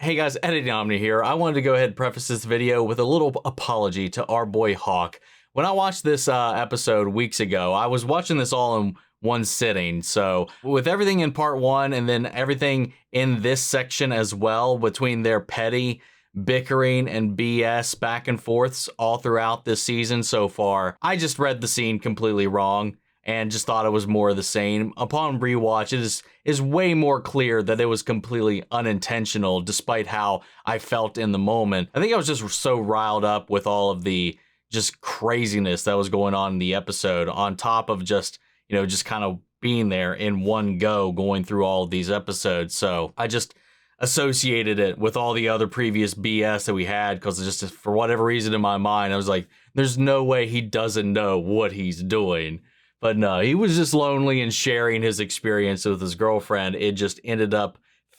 Hey guys, Editing Omni here. I wanted to go ahead and preface this video with a little apology to our boy Hawk. When I watched this episode weeks ago, I was watching this all in one sitting. So with everything in part one and then everything in this section as well, between their petty bickering and BS back and forths all throughout this season so far, I just read the scene completely wrong and just thought it was more of the same. Upon rewatch, it is way more clear that it was completely unintentional, despite how I felt in the moment. I think I was just so riled up with all of the just craziness that was going on in the episode, on top of just, you know, just kind of being there in one go, going through all of these episodes. So I just associated it with all the other previous BS that we had, because just for whatever reason in my mind, I was like, there's no way he doesn't know what he's doing. But no, he was just lonely and sharing his experience with his girlfriend. It just ended up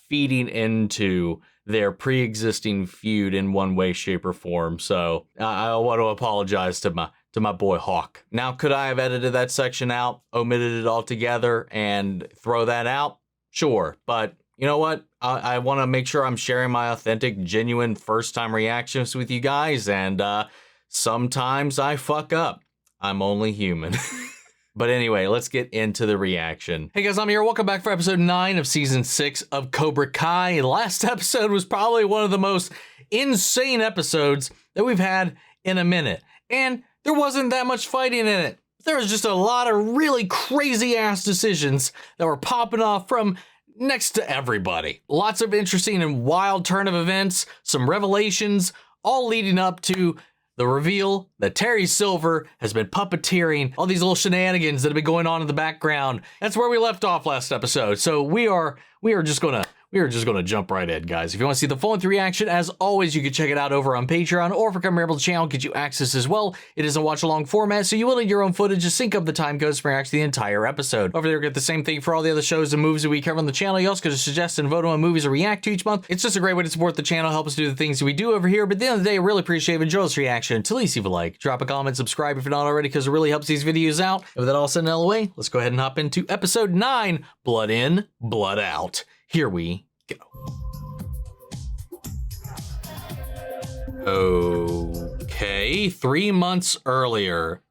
feeding into their pre-existing feud in one way, shape, or form. So I want to apologize to my boy Hawk. Now, could I have edited that section out, omitted it altogether, and throw that out? Sure, but you know what? I want to make sure I'm sharing my authentic, genuine, first-time reactions with you guys, and sometimes I fuck up. I'm only human. But anyway, let's get into the reaction. Hey guys, I'm here. Welcome back for episode 9 of season 6 of Cobra Kai. The last episode was probably one of the most insane episodes that we've had in a minute. And there wasn't that much fighting in it. There was just a lot of really crazy ass decisions that were popping off from next to everybody. Lots of interesting and wild turn of events, some revelations, all leading up to the reveal that Terry Silver has been puppeteering all these little shenanigans that have been going on in the background. That's where we left off last episode. So we are just gonna jump right in, guys. If you want to see the full-length reaction, as always, you can check it out over on Patreon, or if you come here to the channel, get you access as well. It is a watch-along format, so you will need your own footage to sync up the time codes for actually the entire episode. Over there, get the same thing for all the other shows and movies that we cover on the channel. You also get to suggest and vote on movies to react to each month. It's just a great way to support the channel, help us do the things that we do over here. But at the end of the day, I really appreciate it. Enjoy this reaction. To least leave a like, drop a comment, subscribe if you're not already, because it really helps these videos out. And with that all said and out of the way, let's go ahead and hop into episode 9, Blood In, Blood Out. Here we go. Okay, 3 months earlier.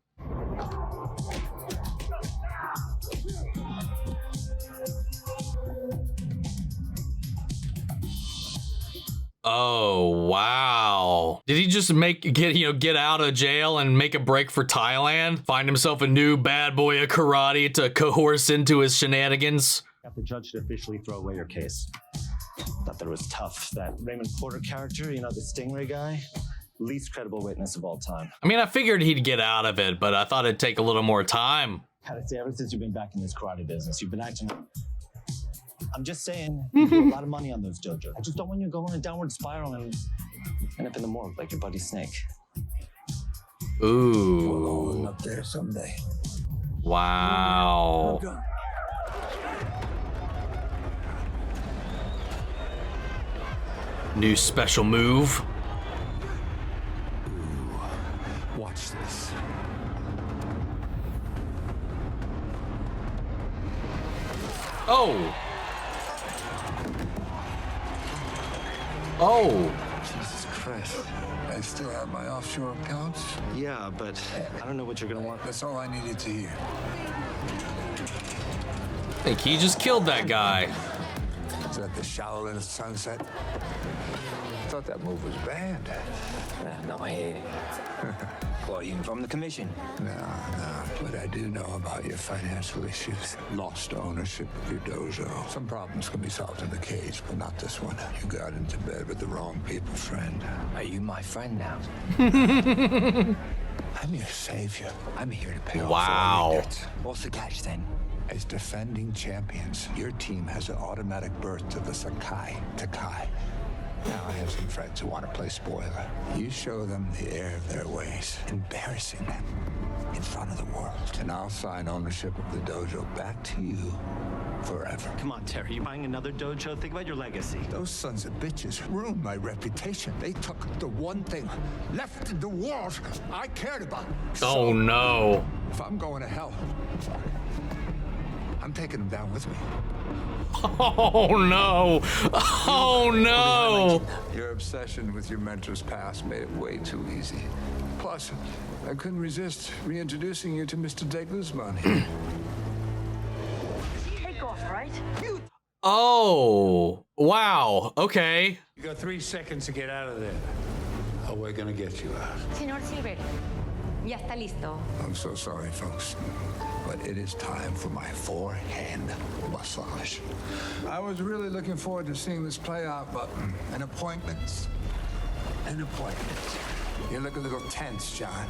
Oh, wow. Did he just get out of jail and make a break for Thailand? Find himself a new bad boy of karate to coerce into his shenanigans? The judge should officially throw away your case. Thought that it was tough. That Raymond Porter character, you know, the Stingray guy, least credible witness of all time. I mean, I figured he'd get out of it, but I thought it'd take a little more time. Gotta say, ever since you've been back in this karate business, you've been acting. I'm just saying, you do a lot of money on those dojos. I just don't want you to go on a downward spiral and end up in the morgue like your buddy Snake. Ooh. We'll up there someday. Wow. New special move. Ooh, watch this. Oh. Oh. Jesus Christ. I still have my offshore accounts. Yeah, but I don't know what you're gonna want. That's all I needed to hear. I think he just killed that guy. Is that the Shaolin sunset? I thought that move was banned. No, I hate it. Well, you from the commission? No. But I do know about your financial issues. Lost ownership of your dojo. Some problems can be solved in the cage, but not this one. You got into bed with the wrong people, friend. Are you my friend now? I'm your savior. I'm here to pay off all your debts. What's the catch then? As defending champions, your team has an automatic berth to the SEKAI, TAKAI. Now I have some friends who want to play spoiler. You show them the error of their ways, embarrassing them in front of the world. And I'll sign ownership of the dojo back to you forever. Come on, Terry, you buying another dojo? Think about your legacy. Those sons of bitches ruined my reputation. They took the one thing left in the world I cared about. Oh no. If I'm going to hell, I'm taking them down with me. Oh no! Oh no! Your obsession with your mentor's past made it way too easy. Plus, I couldn't resist reintroducing you to Mr. De Guzman here. Take off, right? Oh, wow. Okay. You got 3 seconds to get out of there. Or we're gonna get you out. Señor Silver, ya está listo. I'm so sorry, folks, but it is time for my forehand massage. I was really looking forward to seeing this play out, but an appointment. You look a little tense, John.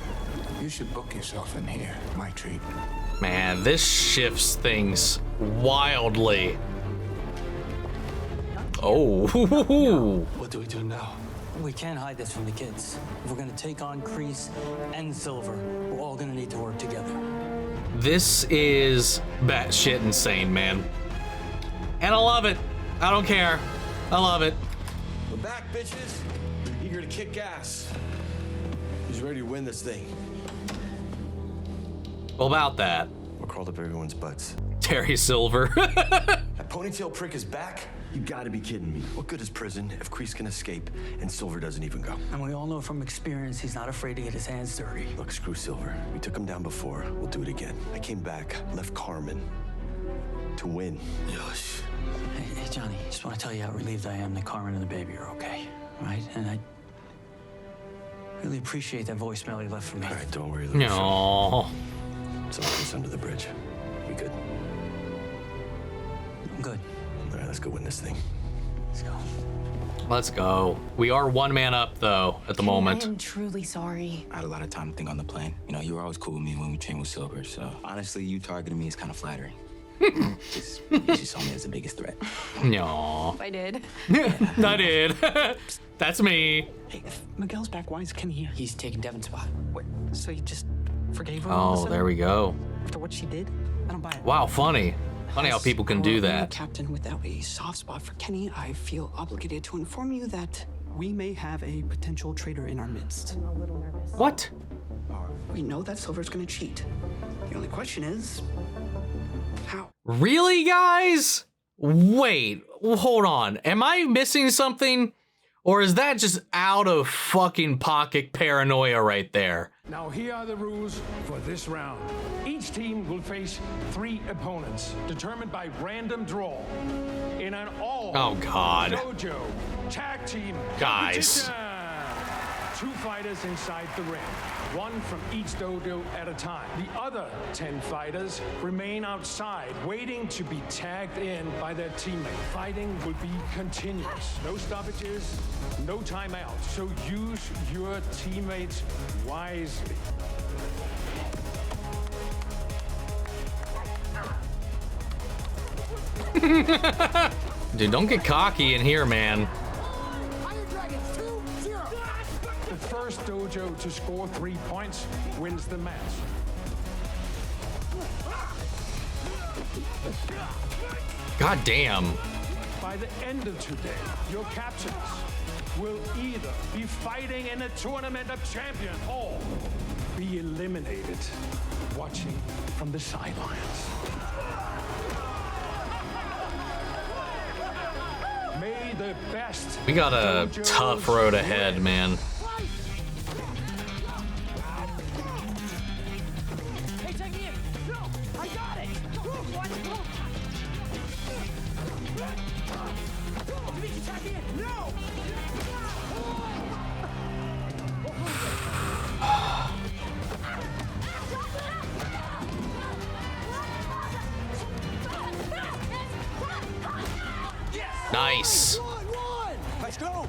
You should book yourself in here. My treat. Man, this shifts things wildly. Oh. What do we do now? We can't hide this from the kids. If we're gonna take on Kreese and Silver, we're all gonna need to work together. This is batshit insane, man. And I love it. I don't care. I love it. We're back, bitches. Eager to kick ass. Who's ready to win this thing? Well, about that. We'll crawl up everyone's butts. Terry Silver. That ponytail prick is back? You gotta be kidding me. What good is prison if Kreese can escape and Silver doesn't even go? And we all know from experience he's not afraid to get his hands dirty. Look, screw Silver. We took him down before. We'll do it again. I came back, left Carmen to win. Yosh. Hey, Johnny, just want to tell you how relieved I am that Carmen and the baby are okay, right? And I really appreciate that voicemail you left for me. All right, don't worry, LaRusso. No. Something's under the bridge. We good? I'm good. All right, let's go win this thing. Let's go. Let's go. We are one man up, though, at the moment. I am truly sorry. I had a lot of time to think on the plane. You know, you were always cool with me when we trained with Silver, so honestly, you targeting me is kind of flattering. You just saw me as the biggest threat. No. I did. I did. That's me. Hey, if Miguel's back, why is Kenny here? He's taking Devin's spot. What? So you just forgave her? all of a Oh, sudden? there we go. After what she did? I don't buy it. Wow, funny. Funny how people can do As a that. captain without a soft spot for Kenny, I feel obligated to inform you that we may have a potential traitor in our midst. I'm a little nervous. What? We know that Silver's gonna cheat. The only question is, how? Really, guys? Wait, hold on. Am I missing something? Or is that just out of fucking pocket paranoia right there? Now here are the rules for this round. Each team will face 3 opponents, determined by random draw, in an all Oh, God. dojo tag team Guys. competition. 2 fighters inside the ring, 1 from each dojo at a time. The other 10 fighters remain outside, waiting to be tagged in by their teammate. Fighting will be continuous. No stoppages, no timeouts. So use your teammates wisely. Dude, don't get cocky in here, man. The first dojo to score 3 points wins the match. God damn. By the end of today, your captains will either be fighting in a tournament of champions or be eliminated watching from the sidelines. May the best. We got a dojos tough road win. ahead, man. Hey, take me in. No, I got it. Dimitri, tag me in. No. Nice. Let's go!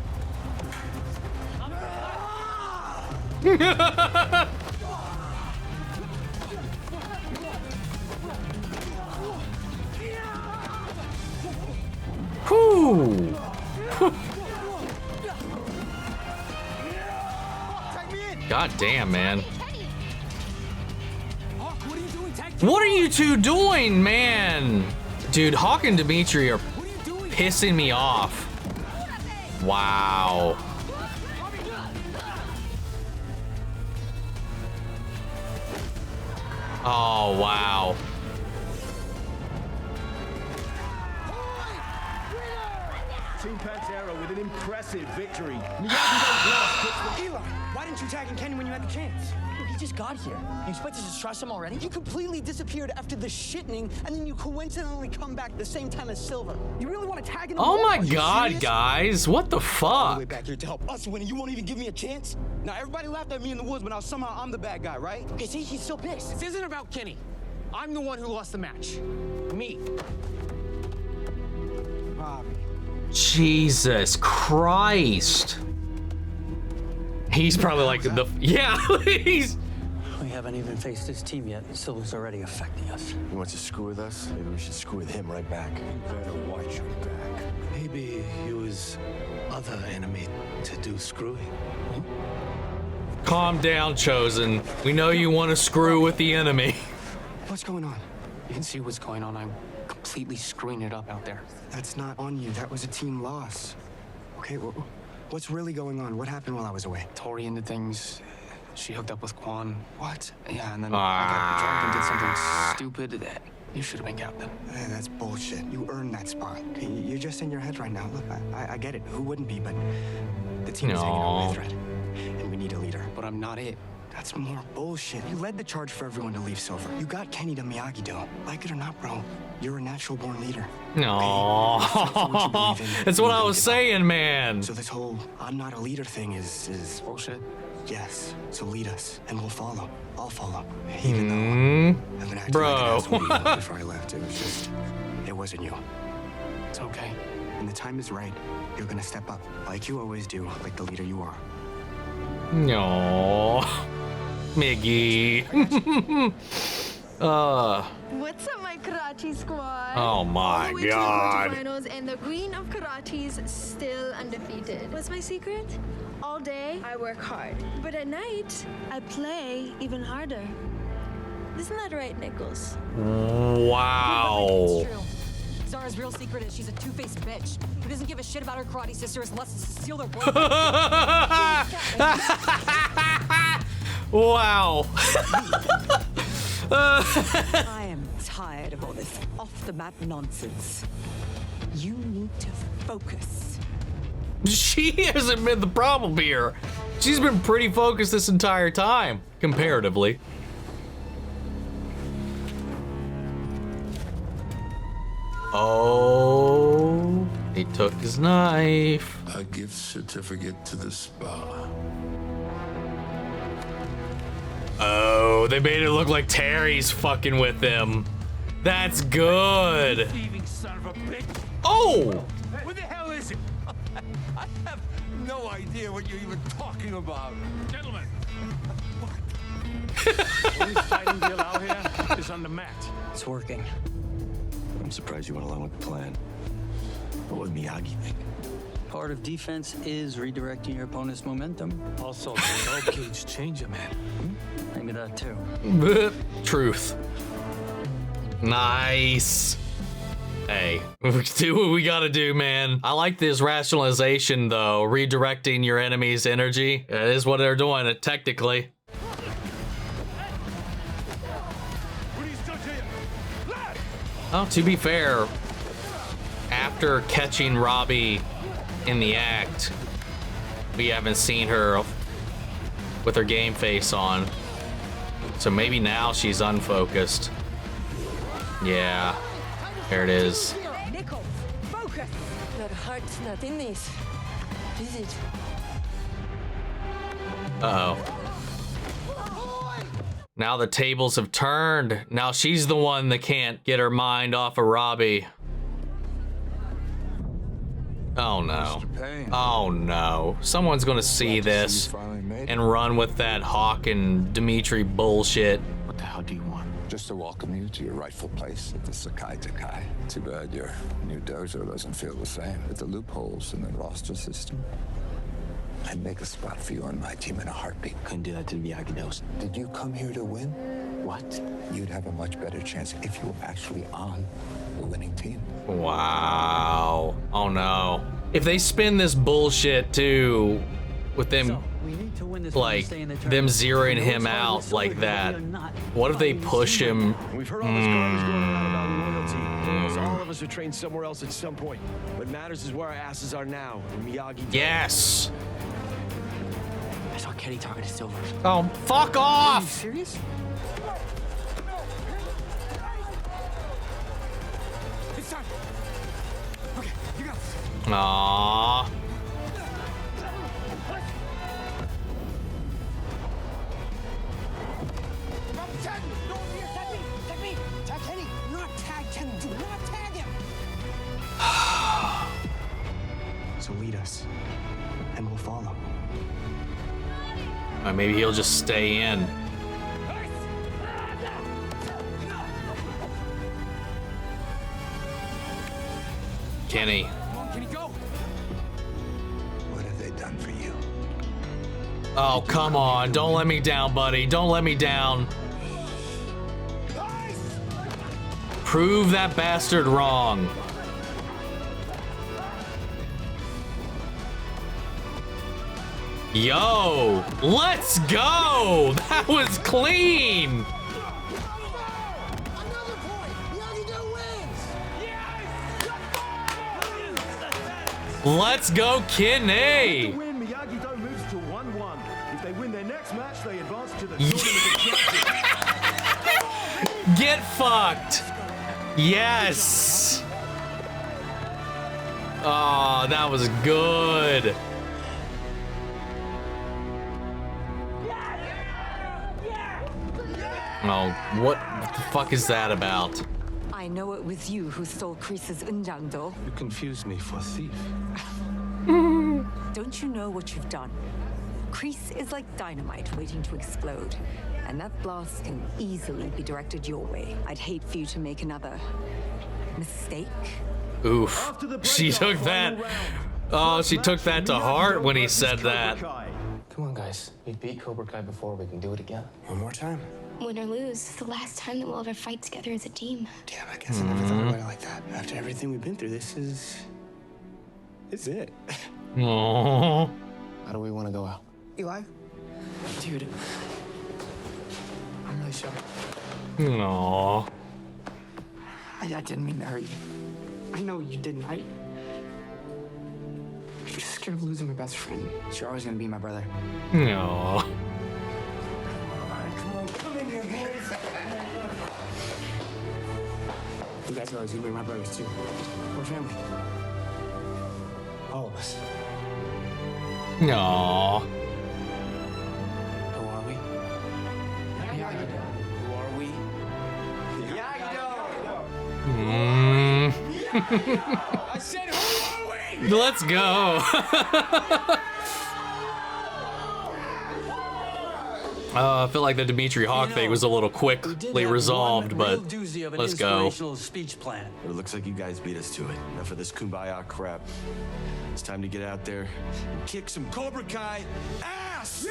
Whew. God damn, man. What are you two doing, man? Dude, Hawk and Demetri are pissing me off. Wow. Oh, wow. Team Pantera with an impressive victory. Miyagi-Do lost, puts the Eli, why didn't you tag in Kenny when you had the chance? He just got here. You expect us to trust him already? You completely disappeared after the shitting, and then you coincidentally come back the same time as Silver. You really want to tag in? Oh my God, guys, what the fuck? All the way back here to help us win, and you won't even give me a chance? Now everybody laughed at me in the woods, but now somehow I'm the bad guy, right? Okay, see, he's still pissed. This isn't about Kenny. I'm the one who lost the match. Me. Robby. Jesus Christ. He's probably like he's. We haven't even faced his team yet. Silver's already affecting us. He wants to screw with us? Maybe we should screw with him right back. You better watch your back. Maybe use other enemy to do screwing. Calm down, Chosen. We know you want to screw with the enemy. What's going on? You can see what's going on. I'm completely screwing it up out there. That's not on you. That was a team loss. Okay, what's really going on? What happened while I was away? Tory into things. She hooked up with Kwon. What? Yeah, and then I got drunk and did something stupid. That you should have been captain. That's bullshit. You earned that spot. Okay, you're just in your head right now. Look, I get it. Who wouldn't be? But the team is hanging on by a thread, and we need a leader. But I'm not it. That's more bullshit. You led the charge for everyone to leave Silver. You got Kenny to Miyagi-Do. Like it or not, bro, you're a natural-born leader. No, okay? that's what I was saying, man. So this whole "I'm not a leader" thing is bullshit. Yes. So lead us, and we'll follow. I'll follow. Even though I've been acting like an asshole before I left, it wasn't you. It's okay. When the time is right, you're gonna step up, like you always do, like the leader you are. No, Miggy. What's up, my karate squad? Oh my God. Finals, and the queen of karate's still undefeated. What's my secret? All day, I work hard. But at night, I play even harder. Isn't that right, Nichols? Wow. Zara's real secret is she's a two-faced bitch who doesn't give a shit about her karate sisters unless it's to steal their boyfriend. Wow. I am tired of all this off-the-map nonsense. You need to focus. She hasn't been the problem here. She's been pretty focused this entire time, comparatively. Oh, he took his knife. A gift certificate to the spa. Oh, they made it look like Terry's fucking with him. That's good. Son of a bitch. Oh! Where the hell is it? I have no idea what you're even talking about. Gentlemen. The only fighting we allow here is on the mat. It's working. I'm surprised you went along with the plan. What would Miyagi think? Part of defense is redirecting your opponent's momentum. Also, the low cage changer, man. Maybe that too. Truth. Nice. Hey, do what we gotta do, man. I like this rationalization, though. Redirecting your enemy's energy. That is what they're doing, technically. Oh, to be fair, after catching Robby in the act, we haven't seen her with her game face on. So maybe now she's unfocused. Yeah, there it is. Nichols, focus! Your heart's not in this, is it? Uh-oh. Now the tables have turned. Now she's the one that can't get her mind off of Robby. Oh no. Oh no. Someone's gonna see this and run with that Hawk and Demetri bullshit. What the hell do you want? Just to welcome you to your rightful place at the SEKAI TAKAI. Too bad your new dojo doesn't feel the same. With the loopholes in the roster system, I'd make a spot for you on my team in a heartbeat. Couldn't do that to the Miyagi-Dos. Did you come here to win? What? You'd have a much better chance if you were actually on the winning team. Wow. Oh no. If they spin this bullshit too, with them, We need to win this like, stay in the them tournament. zeroing No him one's harder out with like Silver that? than we are not. What if they push him? We've heard all this garbage going on about loyalty. Almost all of us are trained somewhere else at some point. What matters is where our asses are now. In Miyagi-Do. Yes. I saw Kenny talking to Silver. Oh, fuck Are you off! serious? It's time. Okay, you got this. Aww. Tag me! No one here! Tag me! Tag me! Tag Kenny! Not tag Kenny! Do not tag him! So lead us, and we'll follow. Maybe he'll just stay in. Kenny. Can he go? What have they done for you? Oh, come on. Don't let me down, buddy. Don't let me down. Prove that bastard wrong. Yo, let's go. That was clean. Another point! Miyagi-Do wins! Let's go, Keene. Win, Miyagi-Do moves to 1-1. If they win their next match, they advance to the tournament of champions. Get fucked. Yes. Oh, that was good. Oh, what the fuck is that about? I know it was you who stole Kreese's Unjangdo. You confused me for a thief. Don't you know what you've done? Kreese is like dynamite waiting to explode, and that blast can easily be directed your way. I'd hate for you to make another mistake. Oof. She took that. Oh, she took that to heart when he said that. Come on, guys. We beat Cobra Kai before. We can do it again. One more time. Win or lose, it's the last time that we'll ever fight together as a team. Damn, I guess I never thought about it like that. After everything we've been through, this is it. Aww. How do we want to go out? Eli? Dude, I'm really sorry. Aww. I didn't mean to hurt you. I know you didn't. I'm just scared of losing my best friend. You're always gonna be my brother. Aww. You guys are always gonna be my brothers too. We're family. All of us. Aww. Who are we? Miyagi-Do. Who are we? I said, who are we? Let's go. I feel like the Demetri Hawk thing was a little quickly resolved, but let's go. Inspirational speech plan. It looks like you guys beat us to it. Enough of this kumbaya crap. It's time to get out there and kick some Cobra Kai ass!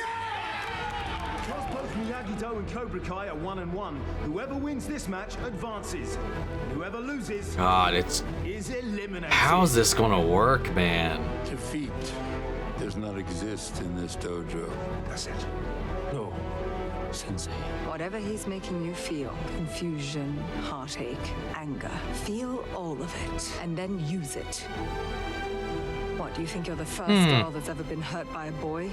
Because both Miyagi-Do and Cobra Kai are 1-1. Whoever wins this match advances. And whoever loses God, it's. is eliminated. How's this gonna work, man? Defeat does not exist in this dojo. That's it. No, Sensei. Whatever he's making you feel, confusion, heartache, anger, feel all of it and then use it. What, do you think you're the first girl that's ever been hurt by a boy?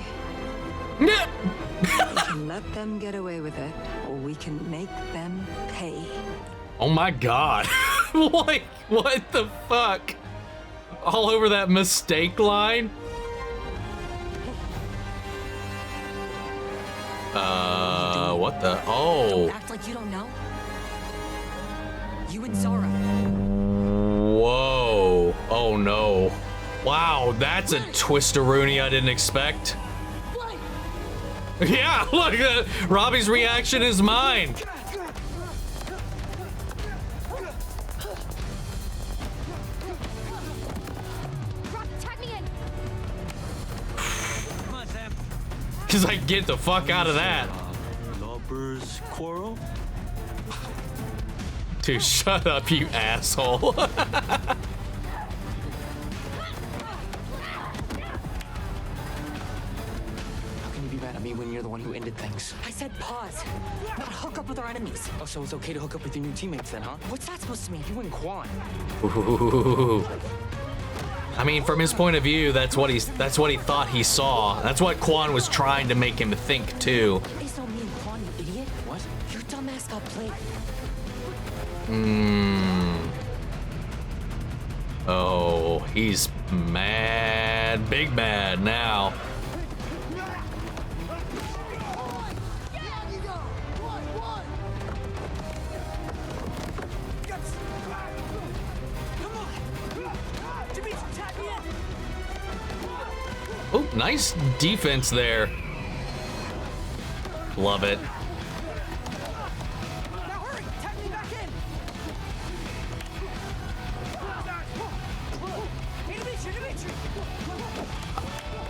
We can let them get away with it, or we can make them pay. Oh my God. Like, what the fuck? All over that mistake line? What the? Oh. Don't act like you don't know. You and Zara. Whoa. Oh no. Wow, that's a twisteroonie I didn't expect. Yeah, look, Robby's reaction is mine. He's like, get the fuck out of that. Lovers quarrel? Dude, shut up, you asshole. mad at me when you're the one who ended things. I said pause, not hook up with our enemies. Oh, so it's okay to hook up with your new teammates then, huh? What's that supposed to mean? You and Kwon. Ooh. I mean, from his point of view, that's what he thought he saw. That's what Kwon was trying to make him think too. It's not me and Kwon, you idiot. What? Your dumbass got played. Oh, he's mad, big mad now. Oh, nice defense there. Love it.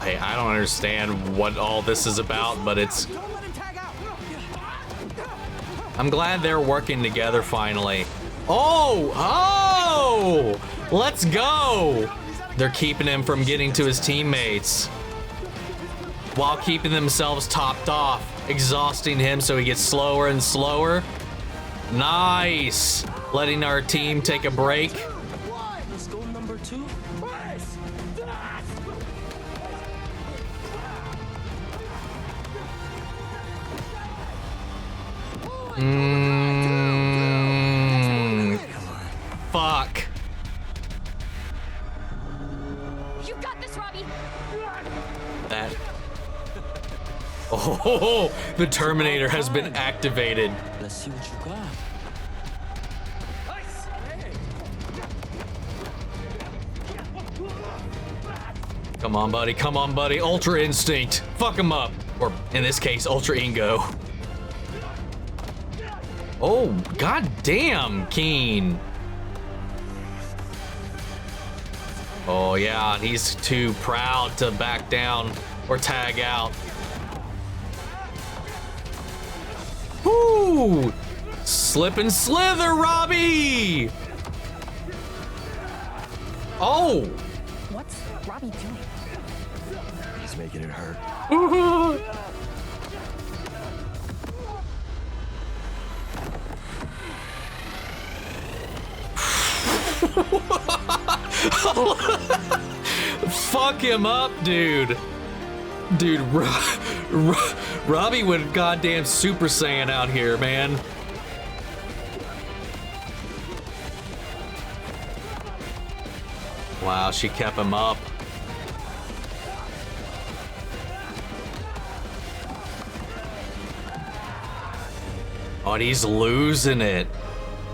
Hey, I don't understand what all this is about, but it's... I'm glad they're working together finally. Oh! Oh! Let's go! They're keeping him from getting to his teammates while keeping themselves topped off, exhausting him so he gets slower and slower. Nice! Letting our team take a break. Let's go number 2. Fuck. You got this, Robby. That. Oh, the Terminator has been activated. Let's see what you got. Come on, buddy. Come on, buddy. Ultra Instinct. Fuck him up. Or in this case, Ultra Ingo. Oh, god damn, Keene. Oh, yeah. He's too proud to back down or tag out. Woo! Slip and slither, Robby! Oh! What's Robby doing? He's making it hurt. Fuck him up, dude. Dude, Robby went goddamn Super Saiyan out here, man. Wow, she kept him up. Oh, and he's losing it.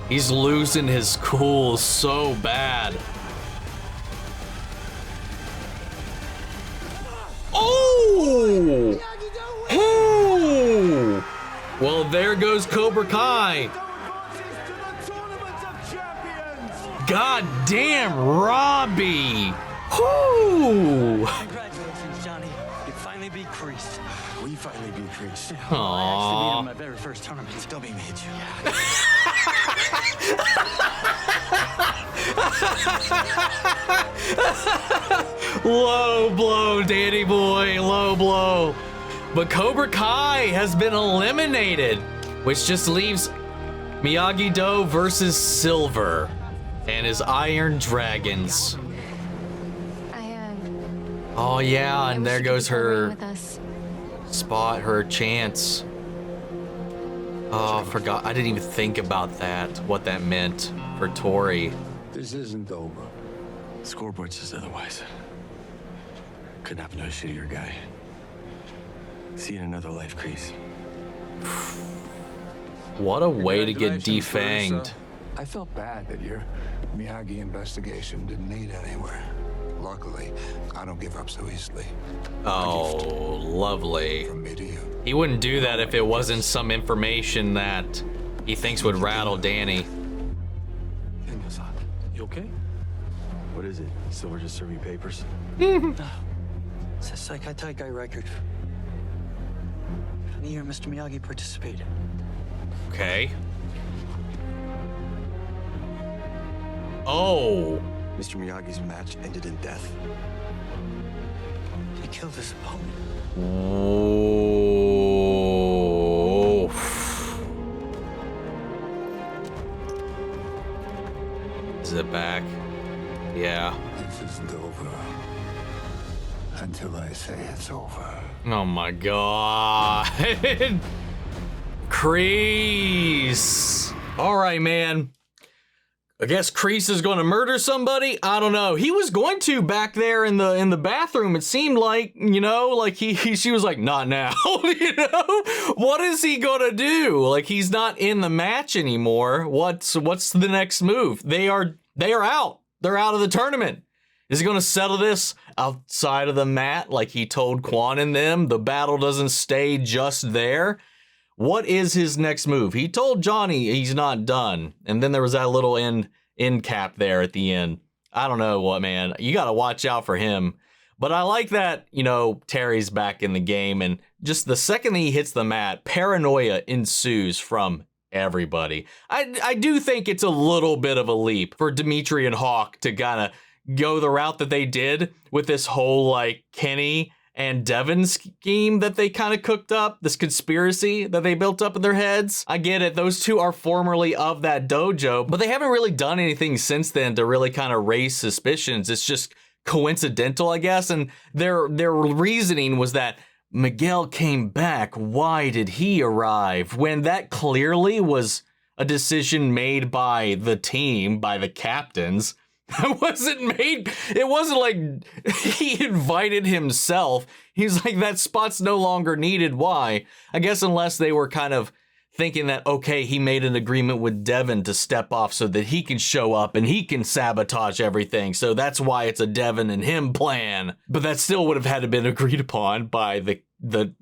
He's losing his cool so bad. Oh! Oh! Well, there goes Cobra Kai. God damn, Robby. Whoo! Congratulations, Johnny. You finally beat Kreese. We finally beat Kreese. I actually beat him in my very first tournament. Don't be mad, Low blow, Danny boy, low blow. But Cobra Kai has been eliminated, which just leaves Miyagi-Do versus Silver and his Iron Dragons. Oh yeah, and there goes her spot, her chance. Oh, forgot. I didn't even think about that, what that meant for Tory. This isn't over. Scoreboard says otherwise. Couldn't happen to a shittier guy. See you in another life, Kreese. What a way to get defanged. I felt bad that your Miyagi investigation didn't lead anywhere. Luckily, I don't give up so easily. Oh, lovely. From me to you. He wouldn't do that if it wasn't some information that he thinks would rattle Danny. You okay? What is it? Silver just serving papers? No. It's a SEKAI TAKAI record. From the year Mr. Miyagi participated. Okay. Oh. Mr. Miyagi's match ended in death. He killed his opponent. Oh. back. Yeah. This isn't over until I say it's over. Oh my god. Kreese. All right, man. I guess Kreese is going to murder somebody. I don't know. He was going to back there in the bathroom. It seemed like, you know, like she was like, not now. You know, what is he going to do? Like, he's not in the match anymore. What's the next move? They are out. They're out of the tournament. Is he going to settle this outside of the mat like he told Kwon and them? The battle doesn't stay just there. What is his next move? He told Gianni he's not done. And then there was that little end cap there at the end. I don't know what, man. You got to watch out for him. But I like that, you know, Terry's back in the game. And just the second he hits the mat, paranoia ensues from everybody. I do think it's a little bit of a leap for Demetri and Hawk to kind of go the route that they did with this whole, like, Kenny and Devin scheme that they kind of cooked up, this conspiracy that they built up in their heads. I get it. Those two are formerly of that dojo, but they haven't really done anything since then to really kind of raise suspicions. It's just coincidental, I guess. And their reasoning was that Miguel came back. Why did he arrive? When that clearly was a decision made by the team, by the captains. It wasn't like he invited himself. He's like, that spot's no longer needed. Why? I guess unless they were kind of thinking that, okay, he made an agreement with Devin to step off so that he can show up and he can sabotage everything. So that's why it's a Devin and him plan. But that still would have had to been agreed upon by the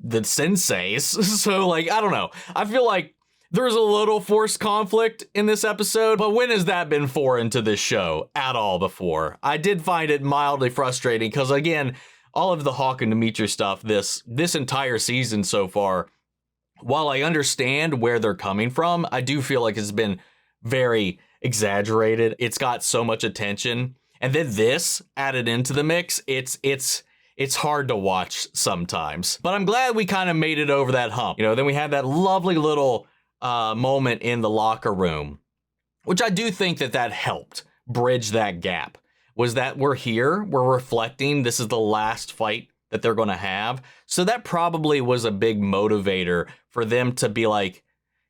senseis. So, like, I don't know. I feel like there's a little forced conflict in this episode, but when has that been foreign to this show at all before? I did find it mildly frustrating because, again, all of the Hawk and Demetri stuff this entire season so far, while I understand where they're coming from, I do feel like it's been very exaggerated. It's got so much attention. And then this added into the mix, it's hard to watch sometimes. But I'm glad we kind of made it over that hump. You know, then we had that lovely little moment in the locker room, which I do think that helped bridge that gap, was that we're here, we're reflecting, this is the last fight that they're going to have. So that probably was a big motivator for them to be like,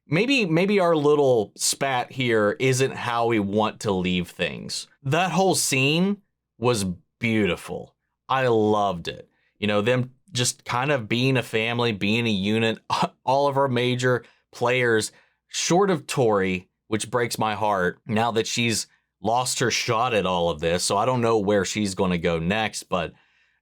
maybe our little spat here isn't how we want to leave things. That whole scene was beautiful. I loved it. You know, them just kind of being a family, being a unit, all of our major players, short of Tory, which breaks my heart now that she's lost her shot at all of this. So I don't know where she's going to go next, but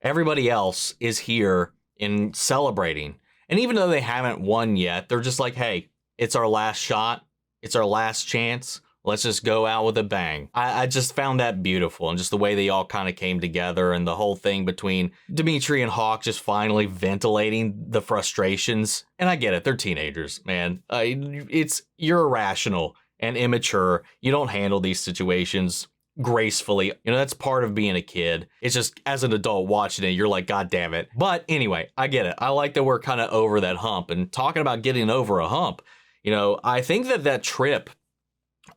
everybody else is here in celebrating. And even though they haven't won yet, they're just like, hey, it's our last shot. It's our last chance. Let's just go out with a bang. I just found that beautiful, and just the way they all kind of came together, and the whole thing between Demetri and Hawk just finally ventilating the frustrations. And I get it. They're teenagers, man. You're irrational and immature. You don't handle these situations gracefully. You know, that's part of being a kid. It's just, as an adult watching it, you're like, God damn it. But anyway, I get it. I like that we're kind of over that hump. And talking about getting over a hump, you know, I think that trip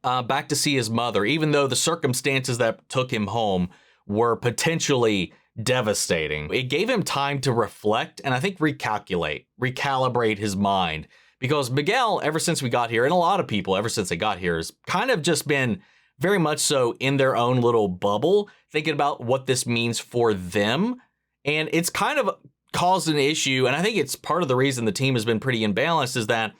back to see his mother, even though the circumstances that took him home were potentially devastating, it gave him time to reflect and I think recalibrate his mind. Because Miguel, ever since we got here, and a lot of people ever since they got here, has kind of just been very much so in their own little bubble, thinking about what this means for them. And it's kind of caused an issue. And I think it's part of the reason the team has been pretty imbalanced, is that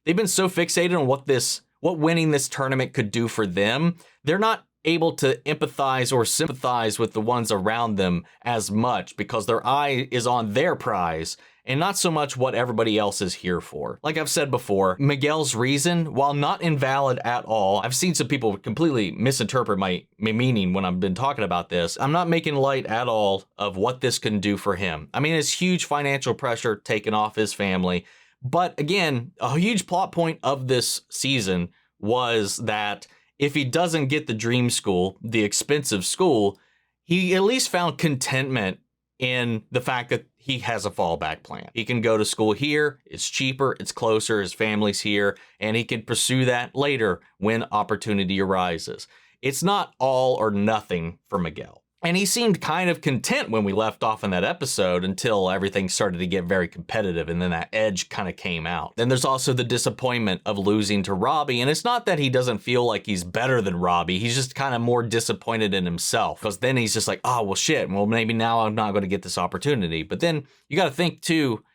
they've been so fixated on what winning this tournament could do for them. They're not able to empathize or sympathize with the ones around them as much, because their eye is on their prize and not so much what everybody else is here for. Like I've said before, Miguel's reason, while not invalid at all, I've seen some people completely misinterpret my meaning when I've been talking about this. I'm not making light at all of what this can do for him. I mean, it's huge financial pressure taken off his family. But again, a huge plot point of this season was that if he doesn't get the dream school, the expensive school, he at least found contentment in the fact that he has a fallback plan. He can go to school here, it's cheaper, it's closer, his family's here, and he can pursue that later when opportunity arises. it's not all or nothing for Miguel. And he seemed kind of content when we left off in that episode until everything started to get very competitive and then that edge kind of came out. Then there's also the disappointment of losing to Robby, and it's not that he doesn't feel like he's better than Robby, he's just kind of more disappointed in himself, because then he's just like, oh, well shit, well maybe now I'm not going to get this opportunity. But then you got to think too,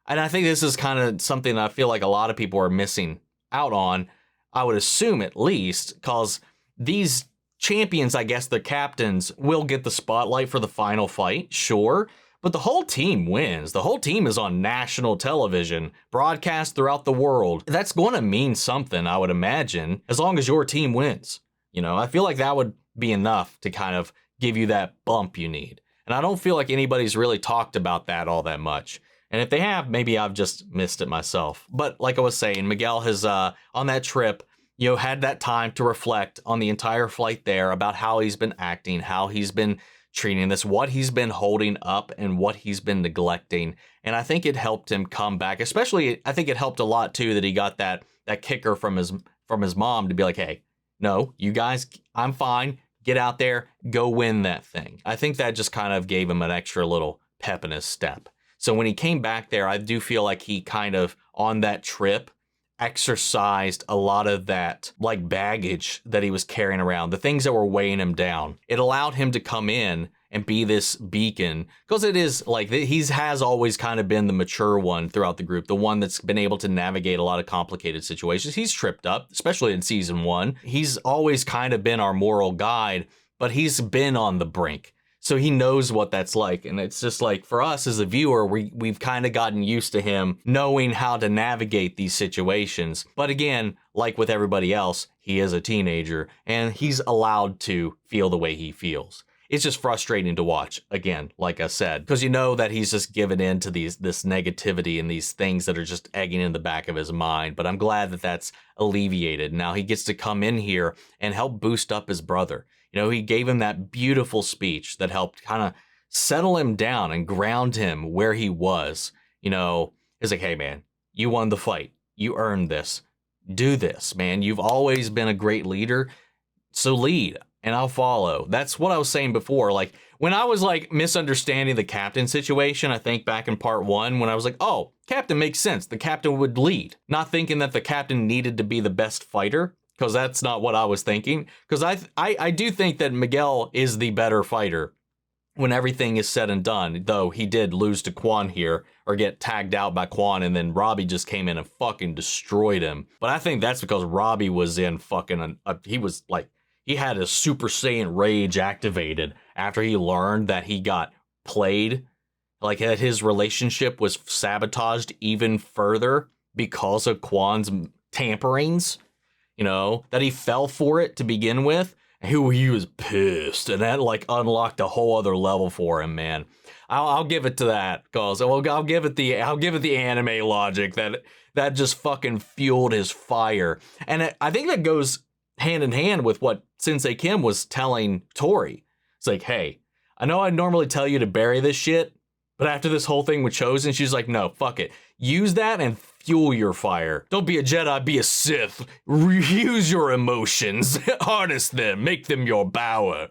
and I think this is kind of something that I feel like a lot of people are missing out on, I would assume at least, because these champions, I guess the captains, will get the spotlight for the final fight, sure, but the whole team wins. The whole team is on national television, broadcast throughout the world. That's going to mean something, I would imagine, as long as your team wins. You know, I feel like that would be enough to kind of give you that bump you need. And I don't feel like anybody's really talked about that all that much. And if they have, maybe I've just missed it myself. But like I was saying, Miguel has, on that trip, you know, had that time to reflect on the entire flight there about how he's been acting, how he's been treating this, what he's been holding up and what he's been neglecting. And I think it helped him come back. Especially, I think it helped a lot too that he got that kicker from his mom to be like, hey, no, you guys, I'm fine. Get out there, go win that thing. I think that just kind of gave him an extra little pep in his step. So when he came back there, I do feel like he kind of, on that trip, exercised a lot of that like baggage that he was carrying around, the things that were weighing him down. It allowed him to come in and be this beacon, because it is like he has always kind of been the mature one throughout the group, the one that's been able to navigate a lot of complicated situations. He's tripped up, especially in season 1. He's always kind of been our moral guide, but he's been on the brink. So he knows what that's like. And it's just like, for us as a viewer, we've kind of gotten used to him knowing how to navigate these situations. But again, like with everybody else, he is a teenager and he's allowed to feel the way he feels. It's just frustrating to watch, again, like I said, because you know that he's just given in to this negativity and these things that are just egging in the back of his mind. But I'm glad that that's alleviated. Now he gets to come in here and help boost up his brother. You know, he gave him that beautiful speech that helped kind of settle him down and ground him where he was. You know, it's like, hey, man, you won the fight. You earned this. Do this, man. You've always been a great leader. So lead and I'll follow. That's what I was saying before. Like when I was like misunderstanding the captain situation, I think back in part 1, when I was like, oh, captain makes sense. The captain would lead, not thinking that the captain needed to be the best fighter. Because that's not what I was thinking. Because I do think that Miguel is the better fighter when everything is said and done. Though he did lose to Kwon here, or get tagged out by Kwon, and then Robby just came in and fucking destroyed him. But I think that's because Robby was in fucking, he was like, he had a Super Saiyan rage activated after he learned that he got played. Like that his relationship was sabotaged even further because of Kwon's tamperings. You know, that he fell for it to begin with. He was pissed, and that like unlocked a whole other level for him, man. I'll give it to that, cause I'll give it the anime logic that just fucking fueled his fire, and I think that goes hand in hand with what Sensei Kim was telling Tory. It's like, hey, I know I'd normally tell you to bury this shit, but after this whole thing with Chosen, she's like, no, fuck it, use that and fuel your fire. Don't be a Jedi, be a Sith. Use your emotions. Harness them. Make them your power.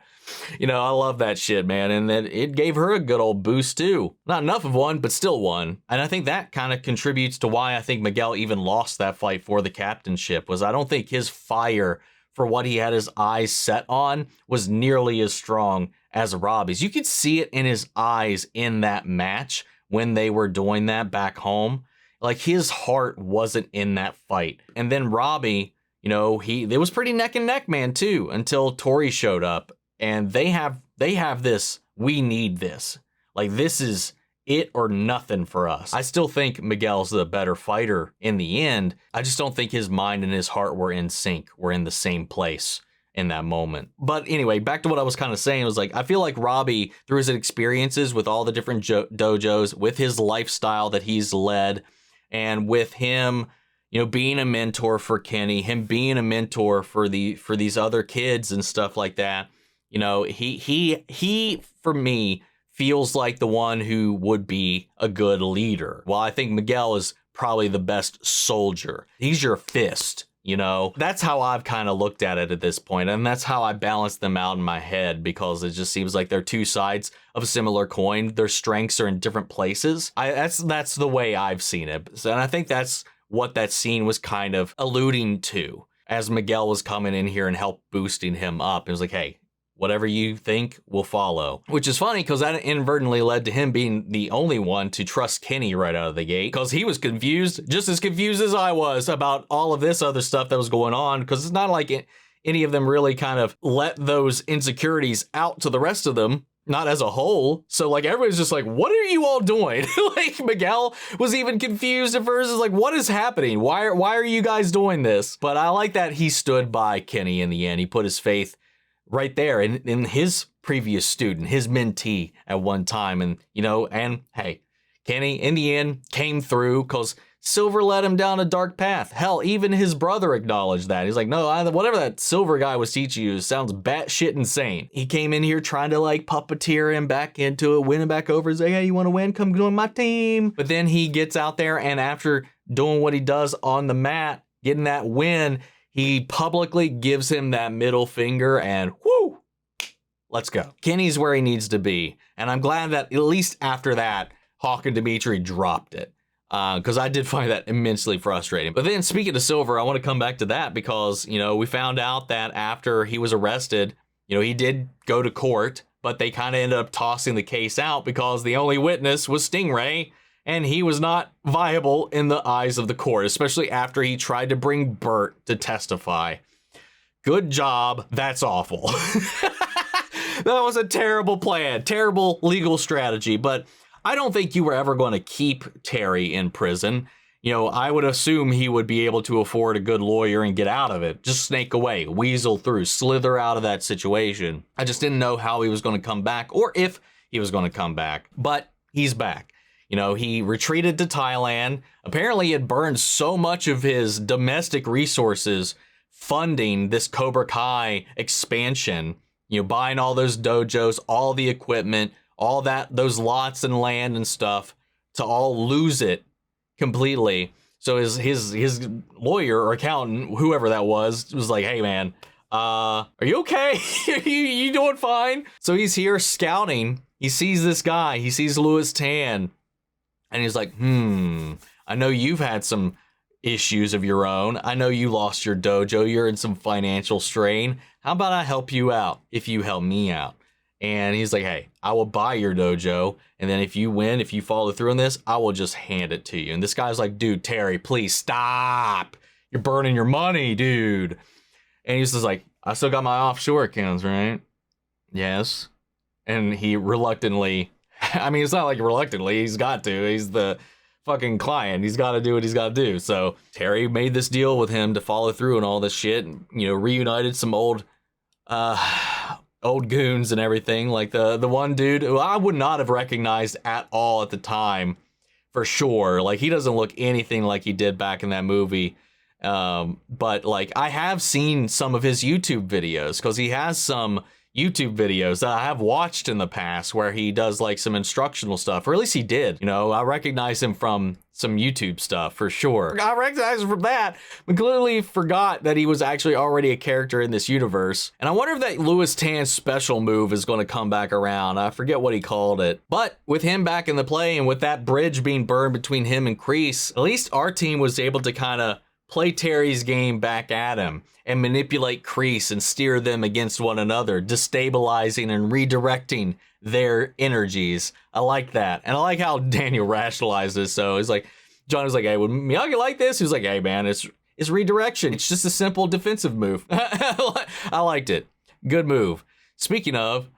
You know, I love that shit, man. And then it gave her a good old boost, too. Not enough of one, but still one. And I think that kind of contributes to why I think Miguel even lost that fight for the captainship, was I don't think his fire for what he had his eyes set on was nearly as strong as Robby's. You could see it in his eyes in that match when they were doing that back home. Like his heart wasn't in that fight. And then Robby, you know, it was pretty neck and neck, man, too, until Tory showed up. And they have this, we need this. Like this is it or nothing for us. I still think Miguel's the better fighter in the end. I just don't think his mind and his heart were in sync, were in the same place in that moment. But anyway, back to what I was kind of saying, was like, I feel like Robby, through his experiences with all the different dojos, with his lifestyle that he's led, and with him, you know, being a mentor for Kenny, him being a mentor for these other kids and stuff like that, you know, he for me feels like the one who would be a good leader. While I think Miguel is probably the best soldier. He's your fist. You know, that's how I've kind of looked at it at this point, and that's how I balance them out in my head, because it just seems like they're two sides of a similar coin. Their strengths are in different places. That's the way I've seen it, and I think that's what that scene was kind of alluding to as Miguel was coming in here and help boosting him up. It was like, hey, whatever you think will follow. Which is funny because that inadvertently led to him being the only one to trust Kenny right out of the gate, because he was confused, just as confused as I was about all of this other stuff that was going on, because it's not like any of them really kind of let those insecurities out to the rest of them, not as a whole. So like everybody's just like, what are you all doing? Like Miguel was even confused at first. It's like, what is happening? Why are you guys doing this? But I like that he stood by Kenny in the end. He put his faith right there in his previous student, his mentee at one time. And, you know, and hey, Kenny in the end came through because Silver led him down a dark path. Hell, even his brother acknowledged that. He's like, no, whatever that Silver guy was teaching you sounds batshit insane. He came in here trying to like puppeteer him back into it, win him back over. He's like, hey, you want to win? Come join my team. But then he gets out there, and after doing what he does on the mat, getting that win, he publicly gives him that middle finger, and whoo, let's go. Kenny's where he needs to be. And I'm glad that at least after that, Hawk and Demetri dropped it. Because I did find that immensely frustrating. But then speaking of Silver, I want to come back to that because, you know, we found out that after he was arrested, you know, he did go to court, but they kind of ended up tossing the case out because the only witness was Stingray, and he was not viable in the eyes of the court, especially after he tried to bring Bert to testify. Good job. That's awful. That was a terrible plan, terrible legal strategy, but I don't think you were ever going to keep Terry in prison. You know, I would assume he would be able to afford a good lawyer and get out of it. Just snake away, weasel through, slither out of that situation. I just didn't know how he was going to come back or if he was going to come back, but he's back. You know, he retreated to Thailand. Apparently he had burned so much of his domestic resources funding this Cobra Kai expansion, you know, buying all those dojos, all the equipment, all that, those lots and land and stuff, to all lose it completely. So his lawyer or accountant, whoever that was like, hey man, are you okay? you doing fine? So he's here scouting. He sees this guy. He sees Louis Tan. And he's like, I know you've had some issues of your own. I know you lost your dojo. You're in some financial strain. How about I help you out if you help me out? And he's like, hey, I will buy your dojo. And then if you win, if you follow through on this, I will just hand it to you. And this guy's like, dude, Terry, please stop. You're burning your money, dude. And he's just like, I still got my offshore accounts, right? Yes. And he reluctantly, I mean, it's not like reluctantly, he's got to. He's the fucking client. He's got to do what he's got to do. So Terry made this deal with him to follow through and all this shit. And, you know, reunited some old goons and everything. Like the one dude who I would not have recognized at all at the time, for sure. Like, he doesn't look anything like he did back in that movie. But like, I have seen some of his YouTube videos, because he has some YouTube videos that I have watched in the past where he does like some instructional stuff, or at least he did. You know, I recognize him from some YouTube stuff for sure. I recognize him from that, but clearly forgot that he was actually already a character in this universe. And I wonder if that Louis Tan's special move is going to come back around. I forget what he called it. But with him back in the play, and with that bridge being burned between him and Kreese, at least our team was able to kind of play Terry's game back at him and manipulate Kreese and steer them against one another, destabilizing and redirecting their energies. I like that. And I like how Daniel rationalized this. So he's like, John was like, hey, would Miyagi like this? He was like, hey man, it's redirection. It's just a simple defensive move. I liked it. Good move. Speaking of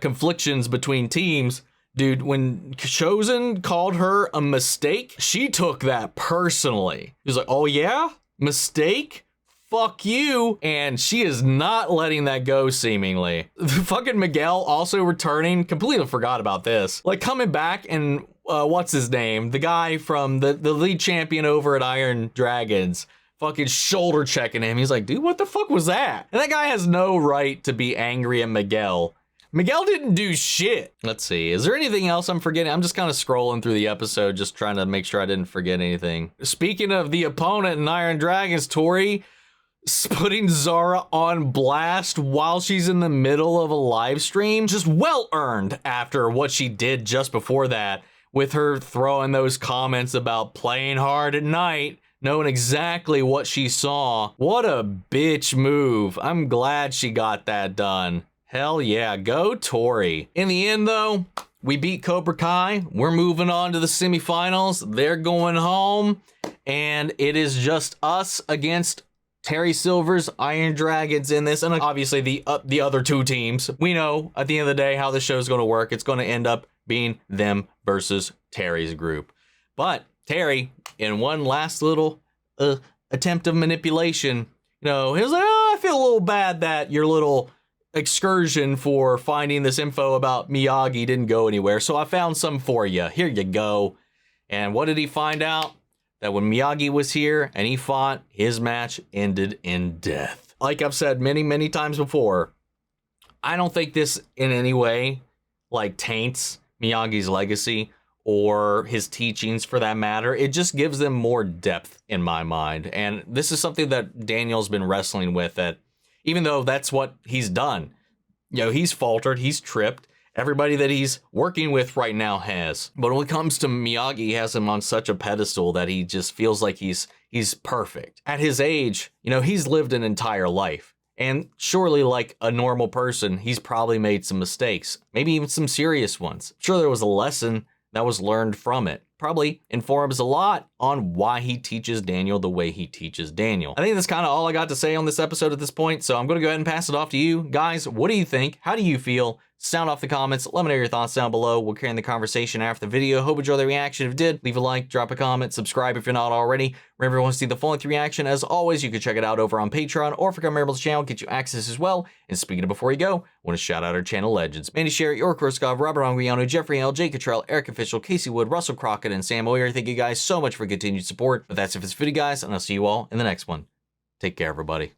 conflictions between teams, dude, when Chosen called her a mistake, she took that personally. He was like, oh yeah? Mistake? Fuck you. And she is not letting that go, seemingly. Fucking Miguel also returning. Completely forgot about this. Like, coming back and what's his name? The guy from the lead champion over at Iron Dragons. Fucking shoulder checking him. He's like, dude, what the fuck was that? And that guy has no right to be angry at Miguel. Miguel didn't do shit. Let's see. Is there anything else I'm forgetting? I'm just kind of scrolling through the episode, just trying to make sure I didn't forget anything. Speaking of the opponent in Iron Dragons, Tory, putting Zara on blast while she's in the middle of a live stream. Just well earned after what she did just before that, with her throwing those comments about playing hard at night, knowing exactly what she saw. What a bitch move. I'm glad she got that done. Hell yeah, go Tory. In the end though, we beat Cobra Kai. We're moving on to the semifinals. They're going home, and it is just us against Terry Silver's Iron Dragons in this, and obviously the other two teams. We know at the end of the day how the show's going to work. It's going to end up being them versus Terry's group. But Terry, in one last little attempt of manipulation, he was like, oh, I feel a little bad that your little excursion for finding this info about Miyagi didn't go anywhere, so I found some for you. Here you go. And what did he find out? That when Miyagi was here and he fought, his match ended in death. Like I've said many, many times before, I don't think this in any way taints Miyagi's legacy or his teachings for that matter. It just gives them more depth in my mind. And this is something that Daniel's been wrestling with, that even though that's what he's done, he's faltered, he's tripped. Everybody that he's working with right now has. But when it comes to Miyagi, he has him on such a pedestal that he just feels like he's perfect. At his age, he's lived an entire life. And surely, like a normal person, he's probably made some mistakes, maybe even some serious ones. Sure, there was a lesson that was learned from it. Probably informs a lot on why he teaches Daniel the way he teaches Daniel. I think that's kind of all I got to say on this episode at this point, so I'm going to go ahead and pass it off to you. Guys, what do you think? How do you feel? Sound off the comments. Let me know your thoughts down below. We'll carry on the conversation after the video. Hope you enjoyed the reaction. If you did, leave a like, drop a comment, subscribe if you're not already. Remember, if you want to see the full-length reaction, as always, you can check it out over on Patreon, or if you become a member of the channel, get you access as well. And speaking of before you go, I want to shout out our channel legends: Mandy Sherry, York Korskov, Robert Angriano, Jeffrey L, Jake Cottrell, Eric Official, Casey Wood, Russell Crockett, and Sam Oyer. Thank you guys so much for continued support. But that's it for this video, guys, and I'll see you all in the next one. Take care, everybody.